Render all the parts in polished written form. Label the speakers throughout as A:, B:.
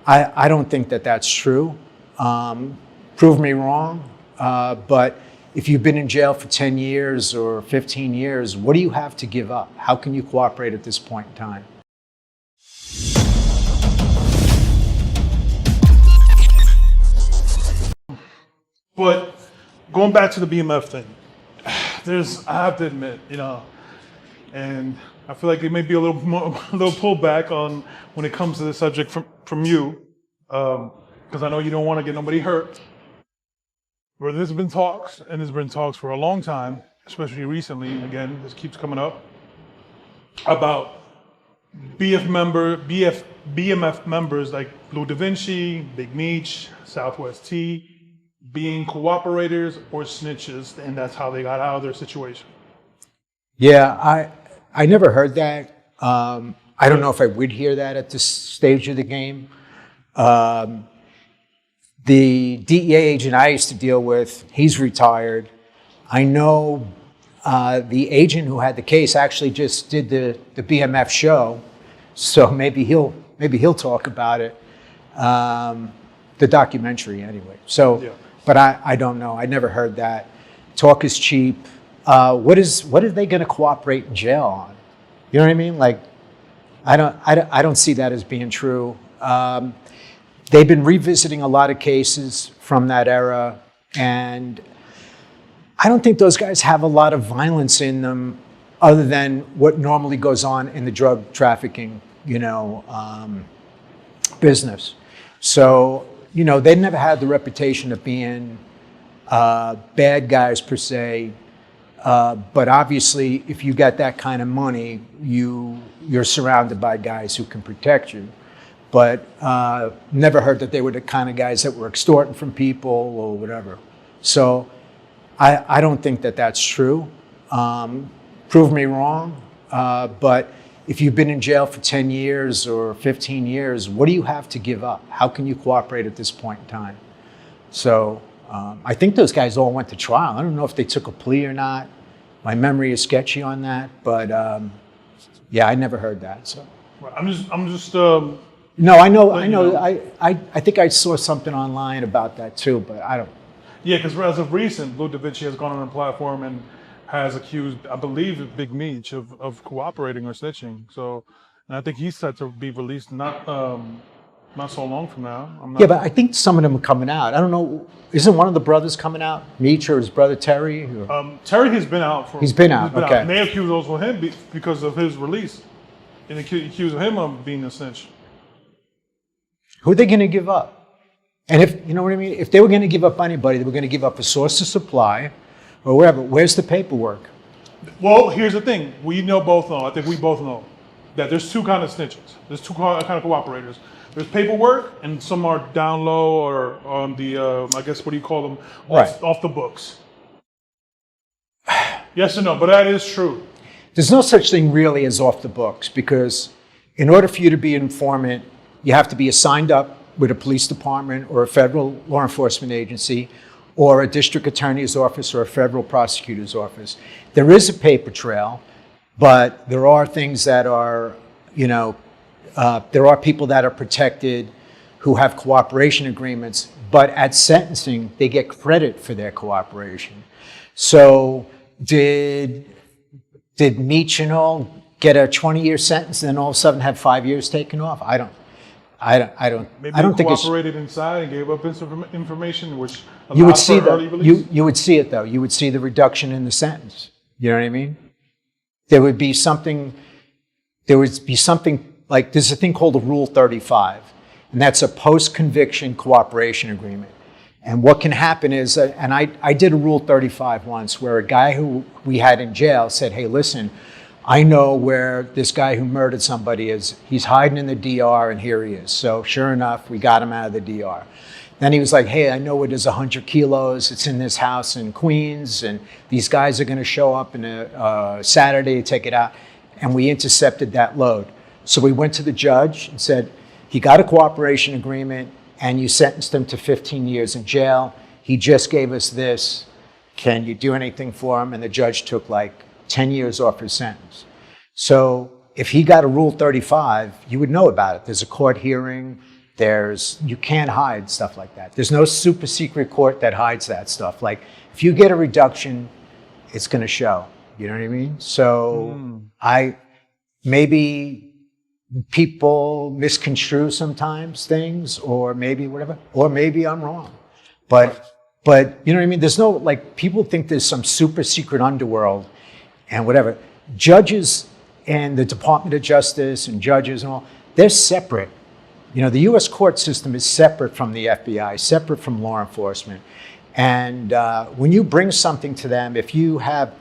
A: I don't think that that's true. Prove me wrong, but if you've been in jail for 10 years or 15 years, what do you have to give up? How can you cooperate at this point in time?
B: But going back to the BMF thing, I have to admit, and I feel like it may be a little pullback on when it comes to the subject from you, because I know you don't want to get nobody hurt. But there's been talks, and there's been talks for a long time, especially recently. Again, this keeps coming up about BMF members like Blue Da Vinci, Big Meech, Southwest T, being cooperators or snitches, and that's how they got out of their situation.
A: Yeah, I never heard that. I don't know if I would hear that at this stage of the game. The DEA agent I used to deal with, he's retired. I know the agent who had the case actually just did the BMF show, so maybe he'll talk about it. The documentary anyway. So, yeah. But I don't know. I never heard that. Talk is cheap. What are they going to cooperate in jail on? You know what I mean? Like, I don't see that as being true. They've been revisiting a lot of cases from that era, and I don't think those guys have a lot of violence in them other than what normally goes on in the drug trafficking, business. So, they never had the reputation of being bad guys per se, but obviously if you got that kind of money, you're surrounded by guys who can protect you. But never heard that they were the kind of guys that were extorting from people or whatever. So I don't think that that's true. Prove me wrong, but if you've been in jail for 10 years or 15 years, what do you have to give up? How can you cooperate at this point in time? So I think those guys all went to trial. I don't know if they took a plea or not. My memory is sketchy on that, but yeah, I never heard that. So
B: I'm just.
A: No, I know. I think I saw something online about that too, but I don't.
B: Yeah, because as of recent, Blue Da Vinci has gone on a platform and has accused, I believe, Big Meech of cooperating or snitching. So, and I think he's set to be released not so long from now.
A: Yeah, but I think some of them are coming out. I don't know. Isn't one of the brothers coming out? Meech or his brother Terry? Or?
B: Terry has been out.
A: He's been out. Okay.
B: And they accuse also him because of his release, and accuse him of being a snitch.
A: Who are they going to give up? And if, you know what I mean? If they were going to give up anybody, they were going to give up a source of supply or wherever. Where's the paperwork?
B: Well, here's the thing. I think we both know that there's two kind of snitches. There's two kind of cooperators. There's paperwork and some are down low or on the, I guess, what do you call them? Off the books. Yes or no? But that is true.
A: There's no such thing really as off the books, because in order for you to be an informant, you have to be assigned up with a police department or a federal law enforcement agency or a district attorney's office or a federal prosecutor's office. There is a paper trail, but there are things that are, there are people that are protected who have cooperation agreements, but at sentencing, they get credit for their cooperation. So did Meech and all get a 20-year sentence and then all of a sudden have 5 years taken off? I don't
B: Maybe
A: I don't think it's
B: cooperated inside and gave up information, which
A: you would see that you would see it though. You would see the reduction in the sentence. You know what I mean? There would be something like there's a thing called a Rule 35, and that's a post-conviction cooperation agreement. And what can happen is, and I did a Rule 35 once where a guy who we had in jail said, "Hey, listen, I know where this guy who murdered somebody is. He's hiding in the DR, and here he is." So sure enough, we got him out of the DR. Then he was like, "Hey, I know it is 100 kilos. It's in this house in Queens, and these guys are going to show up on a Saturday to take it out." And we intercepted that load. So we went to the judge and said, he got a cooperation agreement, and you sentenced him to 15 years in jail. He just gave us this. Can you do anything for him? And the judge took like 10 years off his sentence. So if he got a Rule 35, you would know about it. There's a court hearing. You can't hide stuff like that. There's no super secret court that hides that stuff. Like if you get a reduction, it's going to show. You know what I mean? So maybe people misconstrue sometimes things, or maybe whatever, or maybe I'm wrong. But you know what I mean? There's no, like, people think there's some super secret underworld and whatever. Judges and the Department of Justice and judges and all, they're separate. You know, the U.S. court system is separate from the FBI, separate from law enforcement. And when you bring something to them, if you have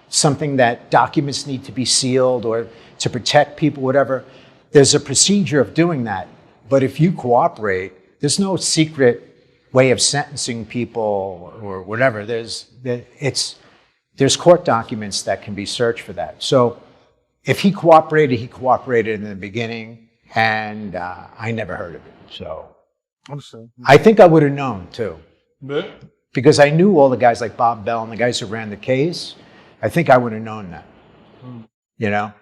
A: something that documents need to be sealed or to protect people, whatever, there's a procedure of doing that. But if you cooperate, there's no secret way of sentencing people or whatever. There's court documents that can be searched for that. So if he cooperated in the beginning, and I never heard of it. So I think I would have known too.
B: Yeah.
A: Because I knew all the guys like Bob Bell and the guys who ran the case. I think I would have known that. You know?